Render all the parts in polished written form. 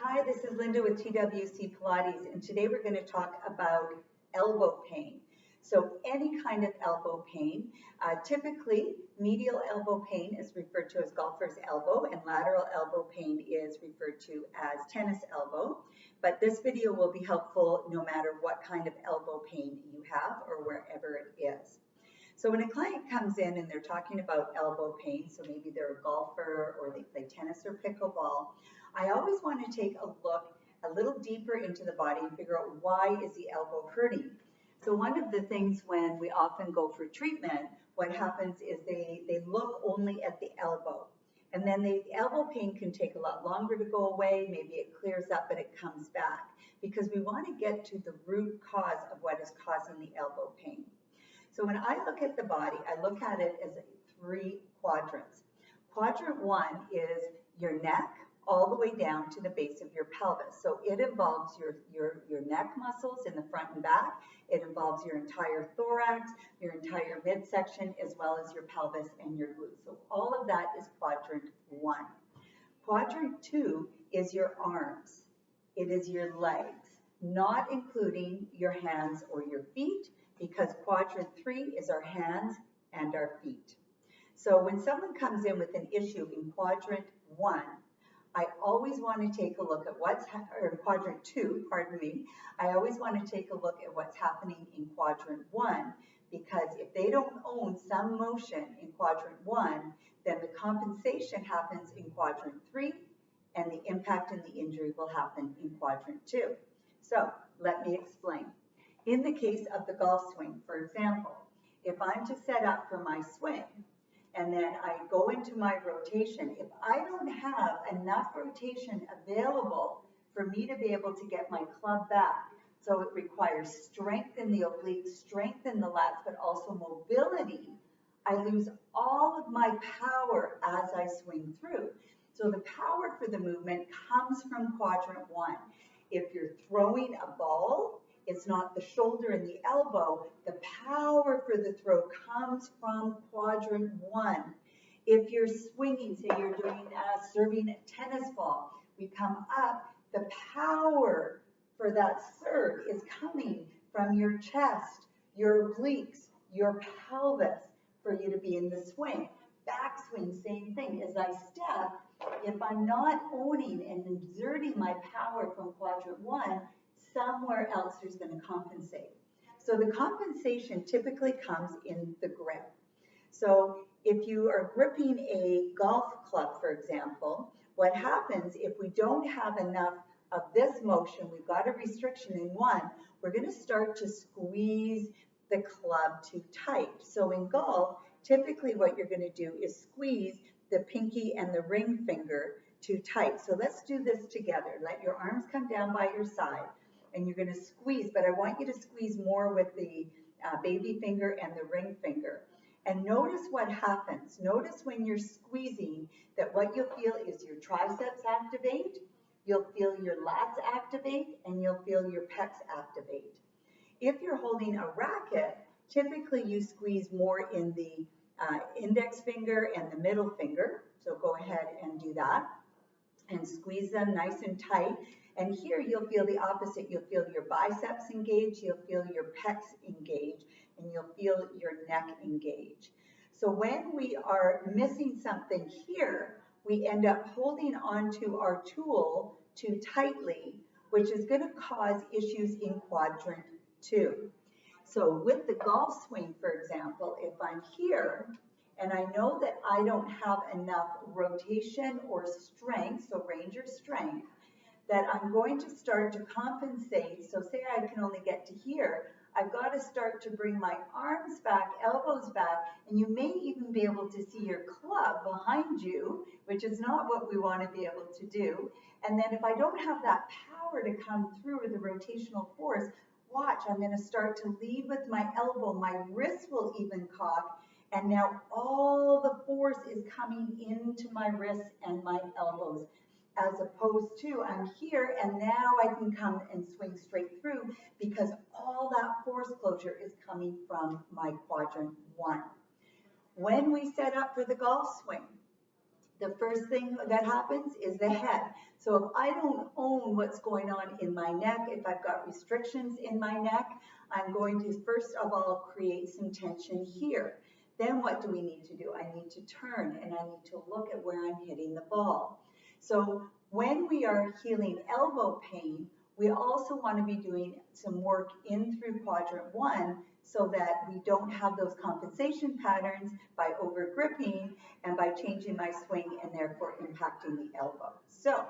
Hi, this is Linda with TWC Pilates, and today we're going to talk about elbow pain. So any kind of elbow pain, typically medial elbow pain is referred to as golfer's elbow, and lateral elbow pain is referred to as tennis elbow. But this video will be helpful no matter what kind of elbow pain you have or wherever it is. So when a client comes in and they're talking about elbow pain, so maybe they're a golfer or they play tennis or pickleball, I always want to take a look a little deeper into the body and figure out why is the elbow hurting. So one of the things when we often go for treatment, what happens is they look only at the elbow. And then the elbow pain can take a lot longer to go away. Maybe it clears up, but it comes back because we want to get to the root cause of what is causing the elbow pain. So when I look at the body, I look at it as 3 quadrants. Quadrant 1 is your neck all the way down to the base of your pelvis. So it involves your neck muscles in the front and back. It involves your entire thorax, your entire midsection, as well as your pelvis and your glutes. So all of that is quadrant 1. Quadrant 2 is your arms. It is your legs, not including your hands or your feet, because quadrant 3 is our hands and our feet. So when someone comes in with an issue in quadrant 1, I always want to take a look at or quadrant 2, pardon me. I always want to take a look at what's happening in quadrant 1, because if they don't own some motion in quadrant 1, then the compensation happens in quadrant 3, and the impact and the injury will happen in quadrant 2. So let me explain. In the case of the golf swing, for example, if I'm to set up for my swing, and then I go into my rotation, if I don't have enough rotation available for me to be able to get my club back, so it requires strength in the obliques, strength in the lats, but also mobility, I lose all of my power as I swing through. So the power for the movement comes from quadrant 1. If you're throwing a ball, it's not the shoulder and the elbow. The power for the throw comes from quadrant 1. If you're swinging, say you're doing serving a tennis ball, we come up, the power for that serve is coming from your chest, your obliques, your pelvis for you to be in the swing. Backswing, same thing. As I step, if I'm not owning and exerting my power from quadrant 1, somewhere else there's going to compensate. So the compensation typically comes in the grip. So if you are gripping a golf club, for example, what happens if we don't have enough of this motion, we've got a restriction in 1, we're going to start to squeeze the club too tight. So in golf, typically what you're going to do is squeeze the pinky and the ring finger too tight. So let's do this together. Let your arms come down by your side. And you're going to squeeze, but I want you to squeeze more with the baby finger and the ring finger. And notice what happens. Notice when you're squeezing that what you'll feel is your triceps activate, you'll feel your lats activate, and you'll feel your pecs activate. If you're holding a racket, typically you squeeze more in the index finger and the middle finger. So go ahead and do that and squeeze them nice and tight. And here you'll feel the opposite. You'll feel your biceps engage, you'll feel your pecs engage, and you'll feel your neck engage. So when we are missing something here, we end up holding onto our tool too tightly, which is going to cause issues in quadrant 2. So with the golf swing, for example, if I'm here, and I know that I don't have enough rotation or strength, so range or strength, that I'm going to start to compensate. So say I can only get to here, I've got to start to bring my arms back, elbows back, and you may even be able to see your club behind you, which is not what we want to be able to do. And then if I don't have that power to come through the rotational force, watch, I'm going to start to lead with my elbow, my wrist will even cock, and now all the force is coming into my wrists and my elbows, as opposed to I'm here and now I can come and swing straight through because all that force closure is coming from my quadrant 1. When we set up for the golf swing, the first thing that happens is the head. So if I don't own what's going on in my neck, if I've got restrictions in my neck, I'm going to first of all create some tension here. Then what do we need to do? I need to turn and I need to look at where I'm hitting the ball. So when we are healing elbow pain, we also want to be doing some work in through quadrant 1 so that we don't have those compensation patterns by over gripping and by changing my swing and therefore impacting the elbow. So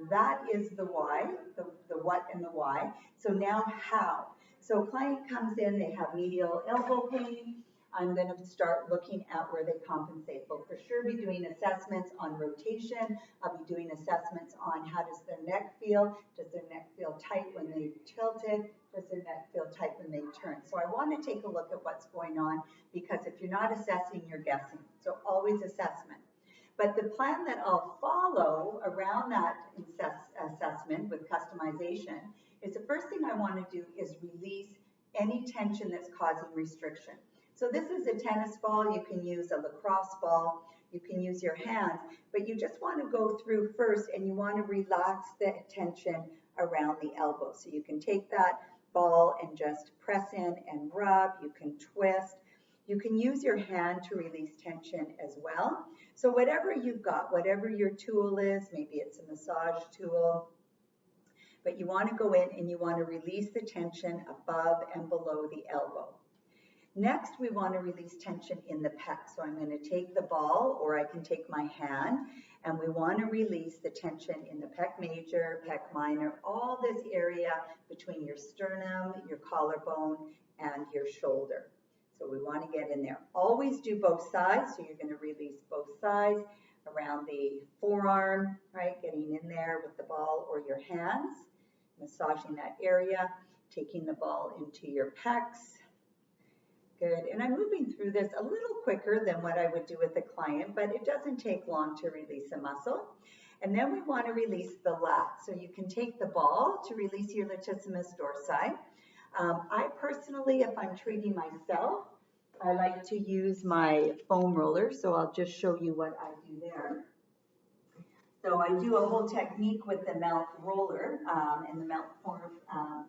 that is the why, the what and the why. So now how? So client comes in, they have medial elbow pain. I'm going to start looking at where they compensate. We'll for sure be doing assessments on rotation. I'll be doing assessments on how does their neck feel. Does their neck feel tight when they tilt it? Does their neck feel tight when they turn? So I want to take a look at what's going on because if you're not assessing, you're guessing. So always assessment. But the plan that I'll follow around that assessment with customization is the first thing I want to do is release any tension that's causing restriction. So this is a tennis ball, you can use a lacrosse ball, you can use your hands, but you just want to go through first and you want to relax the tension around the elbow. So you can take that ball and just press in and rub, you can twist, you can use your hand to release tension as well. So whatever you've got, whatever your tool is, maybe it's a massage tool, but you want to go in and you want to release the tension above and below the elbow. Next, we want to release tension in the pec. So I'm going to take the ball, or I can take my hand, and we want to release the tension in the pec major, pec minor, all this area between your sternum, your collarbone, and your shoulder. So we want to get in there. Always do both sides. So you're going to release both sides around the forearm, right? Getting in there with the ball or your hands, massaging that area, taking the ball into your pecs. Good, and I'm moving through this a little quicker than what I would do with a client, but it doesn't take long to release a muscle. And then we want to release the lat. So you can take the ball to release your latissimus dorsi. I personally, if I'm treating myself, I like to use my foam roller, so I'll just show you what I do there. So I do a whole technique with the mouth roller and the mouth form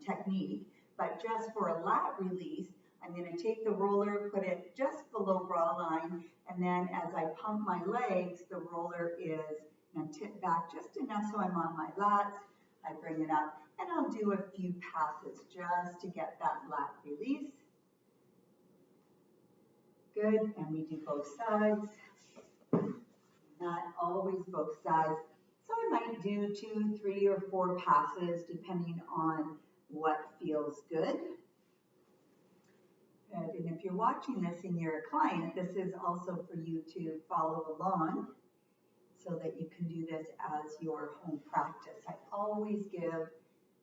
technique, but just for a lat release, I'm going to take the roller, put it just below bra line, and then as I pump my legs, the roller is going to tip back just enough so I'm on my lats. I bring it up, and I'll do a few passes just to get that lat release. Good, and we do both sides. Not always both sides. So I might do 2, 3, or 4 passes depending on what feels good. And if you're watching this and you're a client, this is also for you to follow along so that you can do this as your home practice. I always give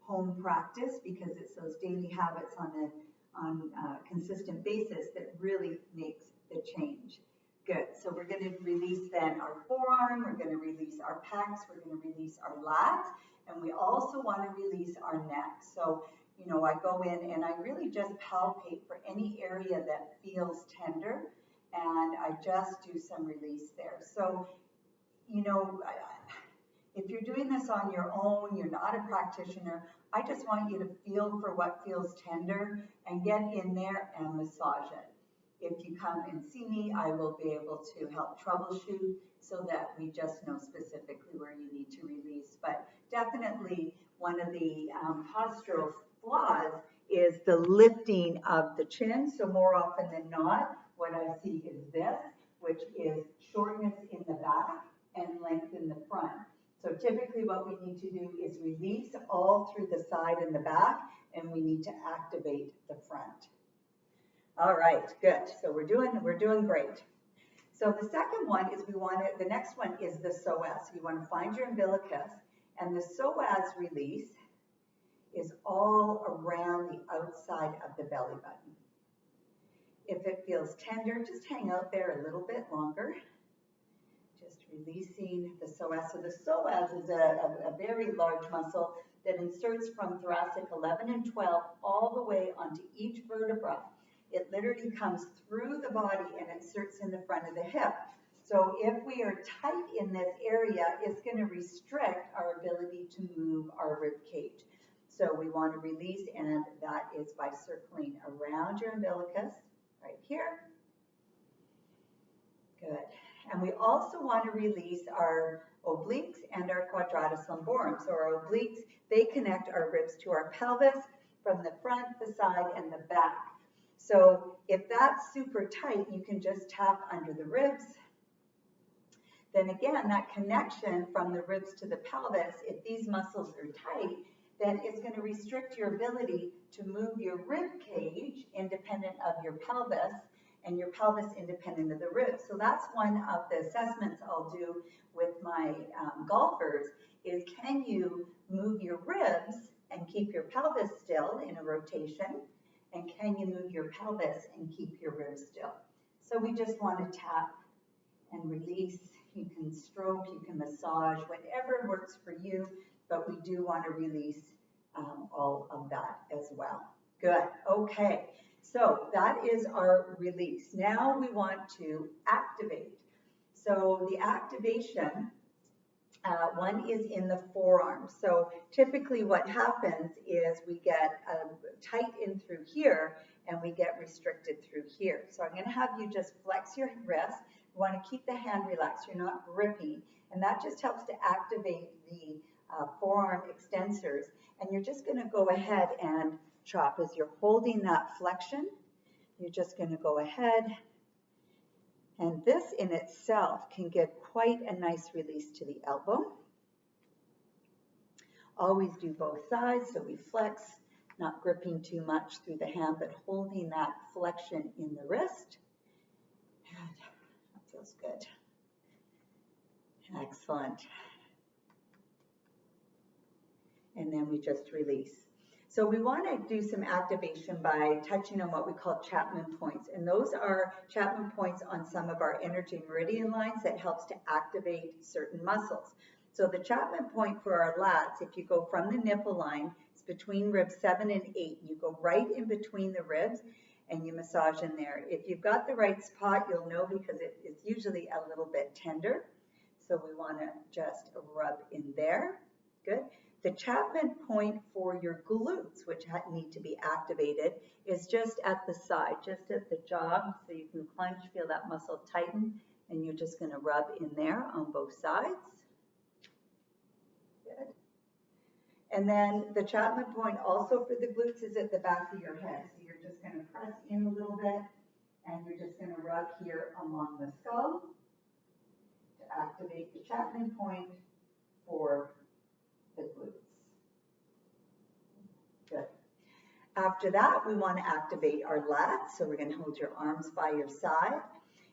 home practice because it's those daily habits on a consistent basis that really makes the change. Good, so we're going to release then our forearm, we're going to release our pecs, we're going to release our lats, and we also want to release our neck. So you know, I go in and I really just palpate for any area that feels tender, and I just do some release there. So, you know, if you're doing this on your own, you're not a practitioner, I just want you to feel for what feels tender and get in there and massage it. If you come and see me, I will be able to help troubleshoot so that we just know specifically where you need to release. But definitely one of the postural flaws is the lifting of the chin. So more often than not, what I see is this, which is shortness in the back and length in the front. So typically what we need to do is release all through the side and the back, and we need to activate the front. All right, good. So we're doing great. So the second one is the next one is the psoas. You want to find your umbilicus, and the psoas release is all around the outside of the belly button. If it feels tender, just hang out there a little bit longer. Just releasing the psoas. So the psoas is a very large muscle that inserts from thoracic 11 and 12 all the way onto each vertebra. It literally comes through the body and inserts in the front of the hip. So if we are tight in this area, it's going to restrict our ability to move our rib cage. So we want to release, and that is by circling around your umbilicus right here. Good. And we also want to release our obliques and our quadratus lumborum. So our obliques, they connect our ribs to our pelvis from the front, the side, and the back. So if that's super tight, you can just tap under the ribs. Then again, that connection from the ribs to the pelvis, if these muscles are tight, then it's going to restrict your ability to move your rib cage independent of your pelvis, and your pelvis independent of the ribs. So that's one of the assessments I'll do with my golfers is, can you move your ribs and keep your pelvis still in a rotation? And can you move your pelvis and keep your ribs still? So we just want to tap and release. You can stroke, you can massage, whatever works for you, but we do want to release all of that as well. Good. Okay. So that is our release. Now we want to activate. So the activation, one is in the forearm. So typically what happens is we get tight in through here and we get restricted through here. So I'm going to have you just flex your wrist. You want to keep the hand relaxed. You're not gripping. And that just helps to activate the forearm extensors. And you're just going to go ahead and chop as you're holding that flexion. You're just going to go ahead, and this in itself can give quite a nice release to the elbow. Always do both sides, so we flex, not gripping too much through the hand, but holding that flexion in the wrist. Good. That feels good. Excellent. And then we just release. So we want to do some activation by touching on what we call Chapman points. And those are Chapman points on some of our energy meridian lines that helps to activate certain muscles. So the Chapman point for our lats, if you go from the nipple line, it's between ribs 7 and 8. You go right in between the ribs and you massage in there. If you've got the right spot, you'll know because it's usually a little bit tender. So we want to just rub in there. Good. The Chapman point for your glutes, which need to be activated, is just at the side, just at the jaw. So you can clench, feel that muscle tighten, and you're just going to rub in there on both sides. Good. And then the Chapman point also for the glutes is at the back of your head. So you're just going to press in a little bit, and you're just going to rub here along the skull to activate the Chapman point for the glutes. Good. After that, we want to activate our lats. So we're going to hold your arms by your side,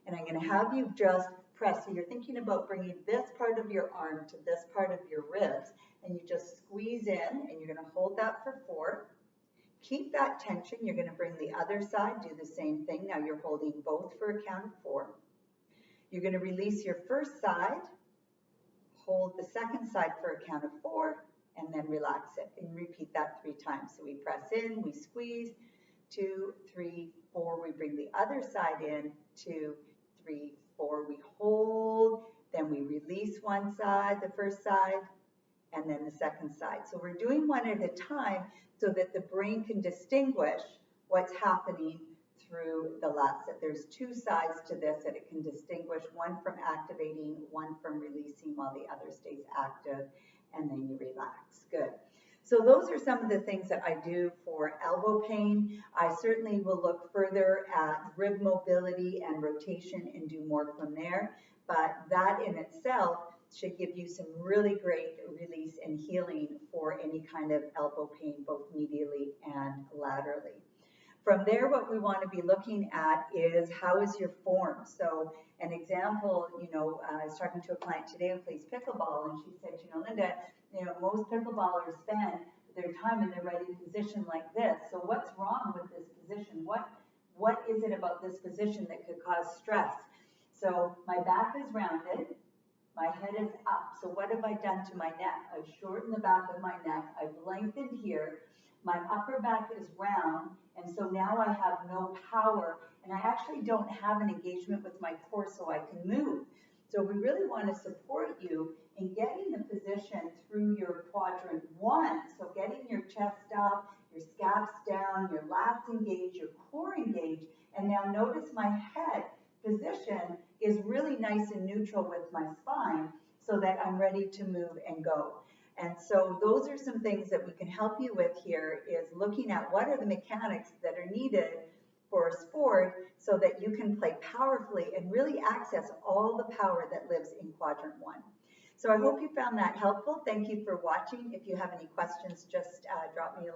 and I'm going to have you just press. So you're thinking about bringing this part of your arm to this part of your ribs, and you just squeeze in, and you're going to hold that for 4. Keep that tension. You're going to bring the other side, do the same thing. Now you're holding both for a count of 4. You're going to release your first side, hold the second side for a count of 4, and then relax it. And repeat that 3 times. So we press in, we squeeze, 2, 3, 4. We bring the other side in, 2, 3, 4. We hold, then we release one side, the first side, and then the second side. So we're doing one at a time so that the brain can distinguish what's happening through the lats, that there's 2 sides to this that it can distinguish, one from activating, one from releasing while the other stays active, and then you relax. Good. So those are some of the things that I do for elbow pain. I certainly will look further at rib mobility and rotation and do more from there, but that in itself should give you some really great release and healing for any kind of elbow pain, both medially and laterally. From there, what we want to be looking at is how is your form. So an example, I was talking to a client today who plays pickleball, and she said, Linda, most pickleballers spend their time in their ready position like this. So what's wrong with this position? What is it about this position that could cause stress? So my back is rounded, my head is up. So what have I done to my neck? I've shortened the back of my neck, I've lengthened here. My upper back is round, and so now I have no power, and I actually don't have an engagement with my core so I can move. So we really want to support you in getting the position through your quadrant 1, so getting your chest up, your scaps down, your lats engaged, your core engaged, and now notice my head position is really nice and neutral with my spine so that I'm ready to move and go. And so those are some things that we can help you with here, is looking at what are the mechanics that are needed for a sport so that you can play powerfully and really access all the power that lives in quadrant 1. So I hope you found that helpful. Thank you for watching. If you have any questions, just drop me a